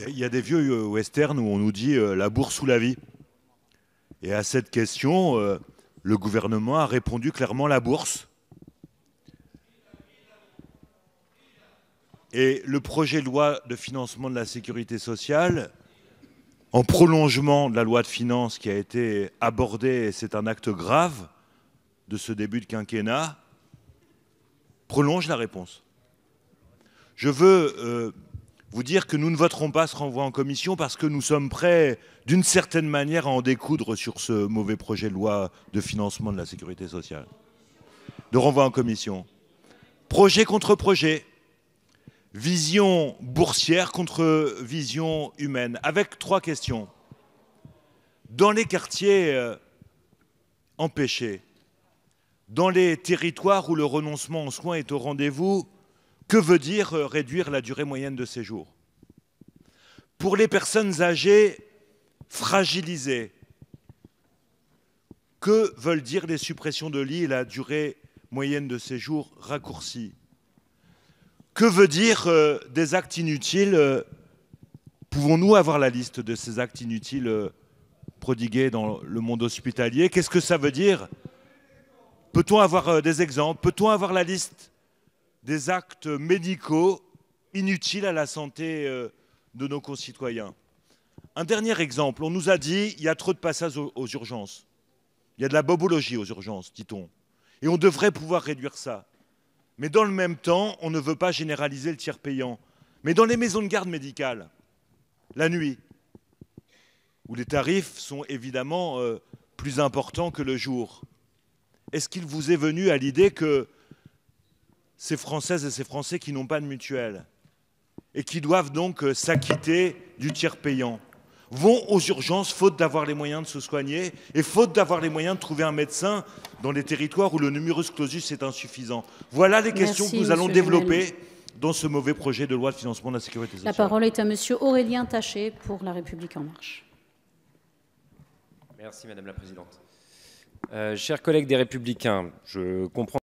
Il y a des vieux westerns où on nous dit la bourse ou la vie. Et à cette question, le gouvernement a répondu clairement la bourse. Et le projet de loi de financement de la sécurité sociale, en prolongement de la loi de finances qui a été abordée, et c'est un acte grave de ce début de quinquennat, prolonge la réponse. Je veux vous dire que nous ne voterons pas ce renvoi en commission parce que nous sommes prêts, d'une certaine manière, à en découdre sur ce mauvais projet de loi de financement de la sécurité sociale. De renvoi en commission. Projet contre projet. Vision boursière contre vision humaine. Avec 3 questions. Dans les quartiers empêchés, dans les territoires où le renoncement aux soins est au rendez-vous, que veut dire réduire la durée moyenne de séjour? Pour les personnes âgées fragilisées, que veulent dire les suppressions de lits et la durée moyenne de séjour raccourcie? Que veut dire des actes inutiles? Pouvons-nous avoir la liste de ces actes inutiles prodigués dans le monde hospitalier? Qu'est-ce que ça veut dire? Peut-on avoir des exemples? Peut-on avoir la liste des actes médicaux inutiles à la santé de nos concitoyens? Un dernier exemple, on nous a dit qu'il y a trop de passages aux urgences. Il y a de la bobologie aux urgences, dit-on. Et on devrait pouvoir réduire ça. Mais dans le même temps, on ne veut pas généraliser le tiers payant. Mais dans les maisons de garde médicale, la nuit, où les tarifs sont évidemment plus importants que le jour, est-ce qu'il vous est venu à l'idée que ces Françaises et ces Français qui n'ont pas de mutuelle et qui doivent donc s'acquitter du tiers payant vont aux urgences faute d'avoir les moyens de se soigner et faute d'avoir les moyens de trouver un médecin dans les territoires où le numerus clausus est insuffisant? Voilà les questions que nous allons développer dans ce mauvais projet de loi de financement de la sécurité sociale. La parole est à monsieur Aurélien Taché pour La République En Marche. Merci Madame la Présidente. Chers collègues des Républicains, je comprends